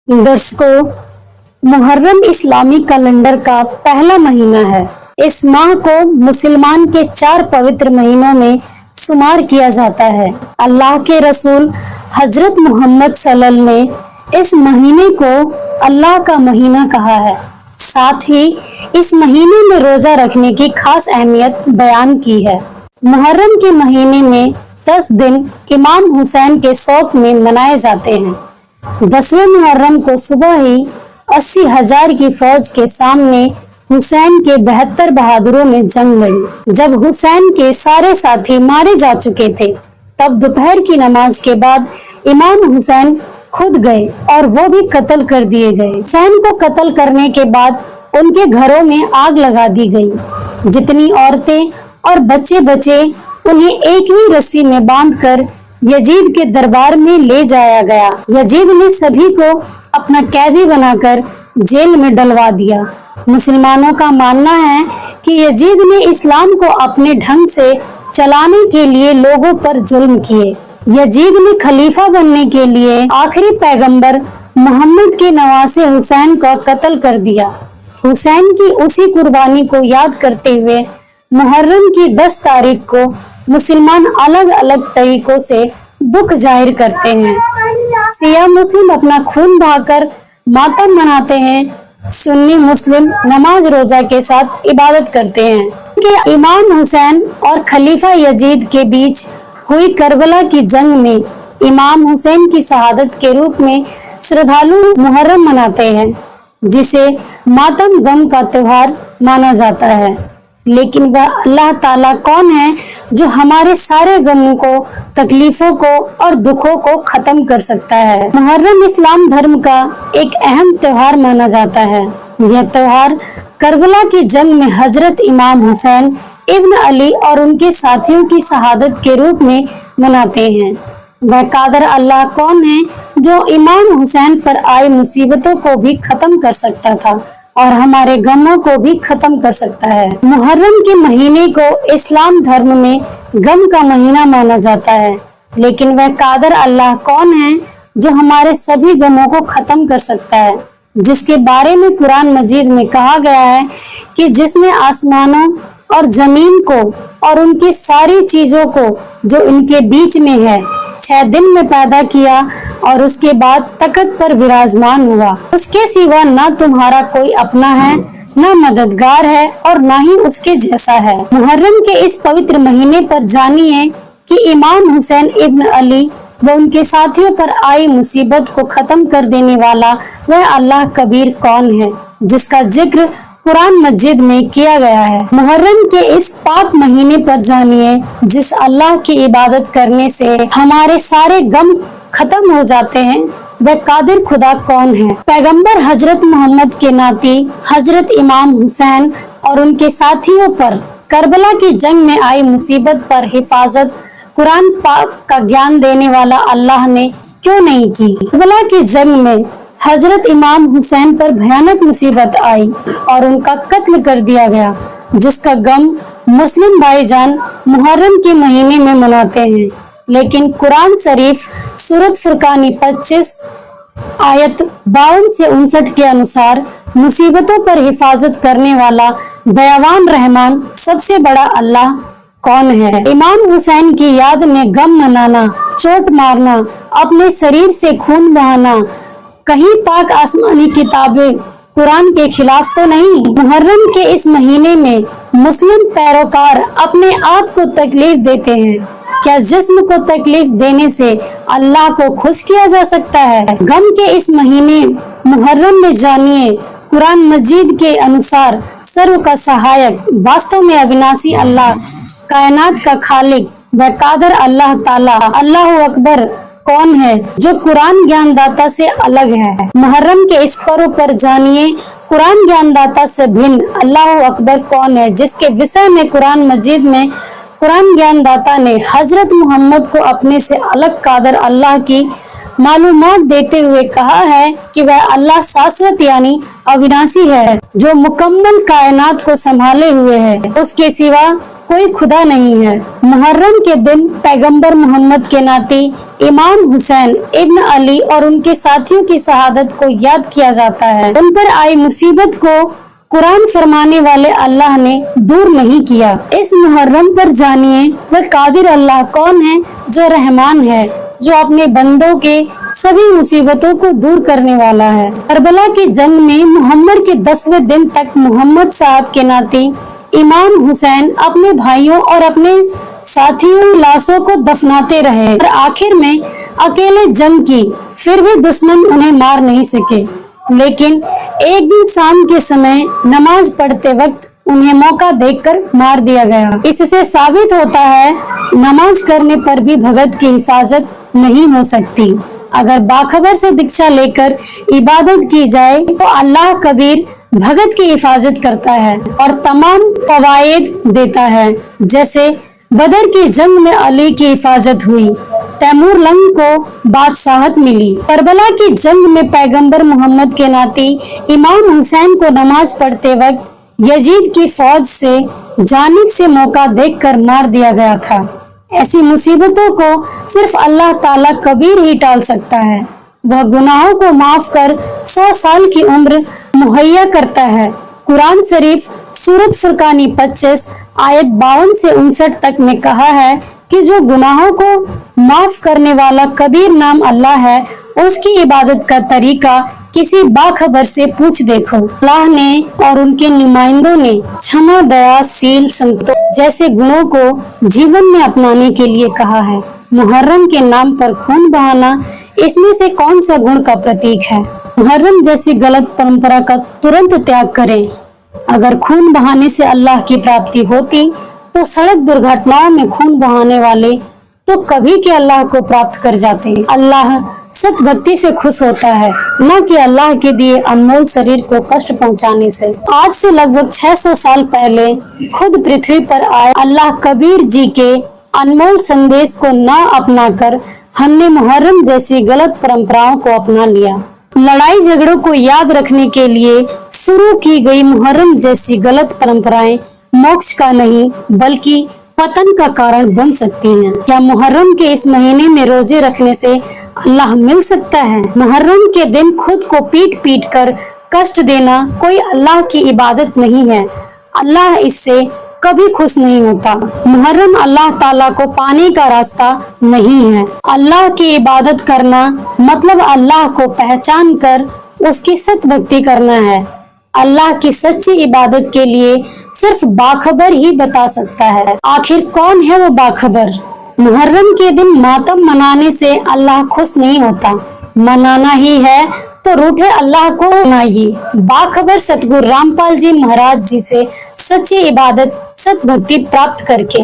दर्शकों, मुहर्रम इस्लामी कैलेंडर का पहला महीना है। इस माह को मुसलमान के 4 पवित्र महीनों में शुमार किया जाता है। अल्लाह के रसूल हजरत मोहम्मद सल्लल्लाहु अलैहि वसल्लम ने इस महीने को अल्लाह का महीना कहा है। साथ ही इस महीने में रोजा रखने की खास अहमियत बयान की है। मुहर्रम के महीने में 10 दिन इमाम हुसैन के शौक में मनाए जाते हैं। 10वें मुहर्रम को सुबह ही 80,000 की फौज के सामने हुसैन के 72 बहादुरों ने जंग लड़ी। जब हुसैन के सारे साथी मारे जा चुके थे, तब दोपहर की नमाज के बाद इमाम हुसैन खुद गए और वो भी कत्ल कर दिए गए। हुसैन को कत्ल करने के बाद उनके घरों में आग लगा दी गई। जितनी औरतें और बच्चे बचे, उन्हें एक ही रस्सी में बांधकर यजीद के दरबार में ले जाया गया। यजीद ने सभी को अपना कैदी बनाकर जेल में डलवा दिया। मुसलमानों का मानना है कि यजीद ने इस्लाम को अपने ढंग से चलाने के लिए लोगों पर जुल्म किए। यजीद ने खलीफा बनने के लिए आखिरी पैगंबर मोहम्मद के नवासे हुसैन का कत्ल कर दिया। हुसैन की उसी कुर्बानी को याद करते हुए मुहर्रम की 10 तारीख को मुसलमान अलग अलग तरीकों से दुख जाहिर करते हैं। शिया मुस्लिम अपना खून बहाकर मातम मनाते हैं। सुन्नी मुस्लिम नमाज रोजा के साथ इबादत करते हैं। कि इमाम हुसैन और खलीफा यजीद के बीच हुई करबला की जंग में इमाम हुसैन की शहादत के रूप में श्रद्धालु मुहर्रम मनाते हैं, जिसे मातम गम का त्योहार माना जाता है। लेकिन वह अल्लाह ताला कौन है जो हमारे सारे गमों को, तकलीफों को और दुखों को खत्म कर सकता है। मुहर्रम इस्लाम धर्म का एक अहम त्योहार माना जाता है। यह त्योहार करबला की जंग में हजरत इमाम हुसैन इब्न अली और उनके साथियों की शहादत के रूप में मनाते हैं। वह कादर अल्लाह कौन है जो इमाम हुसैन पर आई मुसीबतों को भी खत्म कर सकता था और हमारे गमों को भी खत्म कर सकता है। मुहर्रम के महीने को इस्लाम धर्म में गम का महीना माना जाता है, लेकिन वह कादर अल्लाह कौन है जो हमारे सभी गमों को खत्म कर सकता है, जिसके बारे में कुरान मजीद में कहा गया है कि जिसने आसमानों और जमीन को और उनकी सारी चीजों को जो इनके बीच में है 6 दिन में पैदा किया और उसके बाद तख्त पर विराजमान हुआ। उसके सिवा ना तुम्हारा कोई अपना है, ना मददगार है और ना ही उसके जैसा है। मुहर्रम के इस पवित्र महीने पर जानिए कि इमाम हुसैन इब्न अली व उनके साथियों पर आई मुसीबत को खत्म कर देने वाला वह अल्लाह कबीर कौन है, जिसका जिक्र कुरान मस्जिद में किया गया है। मुहर्रम के इस पाक महीने पर जानिए जिस अल्लाह की इबादत करने से हमारे सारे गम खत्म हो जाते हैं, वह कादिर खुदा कौन है। पैगंबर हजरत मोहम्मद के नाती हजरत इमाम हुसैन और उनके साथियों पर करबला की जंग में आई मुसीबत पर हिफाजत कुरान पाक का ज्ञान देने वाला अल्लाह ने क्यों नहीं की। करबला की जंग में हजरत इमाम हुसैन पर भयानक मुसीबत आई और उनका कत्ल कर दिया गया, जिसका गम मुस्लिम भाईजान मुहर्रम के महीने में मनाते हैं। लेकिन कुरान शरीफ सूरत फुरकानी 25 आयत 52 से 59 के अनुसार मुसीबतों पर हिफाजत करने वाला दयावान रहमान सबसे बड़ा अल्लाह कौन है। इमाम हुसैन की याद में गम मनाना, चोट मारना, अपने शरीर से खून बहाना कहीं पाक आसमानी किताबें कुरान के खिलाफ तो नहीं। मुहर्रम के इस महीने में मुस्लिम पैरोकार अपने आप को तकलीफ देते हैं। क्या जिस्म को तकलीफ देने से अल्लाह को खुश किया जा सकता है। गम के इस महीने मुहर्रम में जानिए कुरान मजीद के अनुसार सर्व का सहायक, वास्तव में अविनाशी अल्लाह, कायनात का खालिक व कादर अल्लाह ताला अल्लाह अकबर कौन है जो कुरान ज्ञानदाता से अलग है। मुहर्रम के इस पर्व पर जानिए कुरान ज्ञानदाता से भिन्न अल्लाह अकबर कौन है, जिसके विषय में कुरान मजीद में कुरान ज्ञानदाता ने हजरत मोहम्मद को अपने से अलग कादर अल्लाह की मालूमात देते हुए कहा है कि वह अल्लाह शाश्वत यानी अविनाशी है, जो मुकम्मल कायनात को संभाले हुए है। उसके सिवा कोई खुदा नहीं है। मुहर्रम के दिन पैगंबर मोहम्मद के नाती इमाम हुसैन इब्न अली और उनके साथियों की शहादत को याद किया जाता है। उन पर आई मुसीबत को कुरान फरमाने वाले अल्लाह ने दूर नहीं किया। इस मुहर्रम पर जानिए वह कादिर अल्लाह कौन है जो रहमान है, जो अपने बंदों के सभी मुसीबतों को दूर करने वाला है। करबला की जंग में मुहम्मद के 10वें दिन तक मोहम्मद साहब के नाती इमाम हुसैन अपने भाइयों और अपने साथियों की लाशों को दफनाते रहे और आखिर में अकेले जंग की, फिर भी दुश्मन उन्हें मार नहीं सके। लेकिन एक दिन शाम के समय नमाज पढ़ते वक्त उन्हें मौका देखकर मार दिया गया। इससे साबित होता है नमाज करने पर भी भगत की हिफाजत नहीं हो सकती। अगर बाखबर से दीक्षा लेकर इबादत की जाए तो अल्लाह कबीर भगत की हिफाजत करता है और तमाम फवायद देता है। जैसे बदर की जंग में अली की हिफाजत हुई, तैमूर लंग को बादशाहत मिली। करबला की जंग में पैगंबर मोहम्मद के नाती इमाम हुसैन को नमाज पढ़ते वक्त यजीद की फौज से जानिब से मौका देखकर मार दिया गया था। ऐसी मुसीबतों को सिर्फ अल्लाह ताला कबीर ही टाल सकता है। वह गुनाहों को माफ कर 100 साल की उम्र मुहैया करता है। कुरान शरीफ सूरत फुरकानी 25 आयत 52 से 59 तक में कहा है कि जो गुनाहों को माफ करने वाला कबीर नाम अल्लाह है, उसकी इबादत का तरीका किसी बाखबर से पूछ देखो। अल्लाह ने और उनके नुमाइंदों ने क्षमा, दया, सील, संतोष जैसे गुणों को जीवन में अपनाने के लिए कहा है। मुहर्रम के नाम पर खून बहाना इसमें से कौन सा गुण का प्रतीक है? मुहर्रम जैसी गलत परंपरा का तुरंत त्याग करें। अगर खून बहाने से अल्लाह की प्राप्ति होती तो सड़क दुर्घटनाओं में खून बहाने वाले तो कभी के अल्लाह को प्राप्त कर जाते। अल्लाह सत भक्ति से खुश होता है, न कि अल्लाह के दिए अनमोल शरीर को कष्ट पहुंचाने से। आज से लगभग 600 साल पहले खुद पृथ्वी पर आए अल्लाह कबीर जी के अनमोल संदेश को न अपनाकर हमने मुहर्रम जैसी गलत परंपराओं को अपना लिया। लड़ाई झगड़ों को याद रखने के लिए शुरू की गई मुहर्रम जैसी गलत परंपराएं मोक्ष का नहीं बल्कि पतन का कारण बन सकती हैं। क्या मुहर्रम के इस महीने में रोजे रखने से अल्लाह मिल सकता है? मुहर्रम के दिन खुद को पीट पीट कर कष्ट देना कोई अल्लाह की इबादत नहीं है। अल्लाह इससे कभी खुश नहीं होता। मुहर्रम अल्लाह ताला को पाने का रास्ता नहीं है। अल्लाह की इबादत करना मतलब अल्लाह को पहचान कर उसकी सत भक्ति करना है। अल्लाह की सच्ची इबादत के लिए सिर्फ बाखबर ही बता सकता है। आखिर कौन है वो बाखबर? मुहर्रम के दिन मातम मनाने से अल्लाह खुश नहीं होता। मनाना ही है तो रूठे अल्लाह को मनाइए। बाखबर सतगुरु रामपाल जी महाराज जी से सच्ची इबादत सत भक्ति प्राप्त करके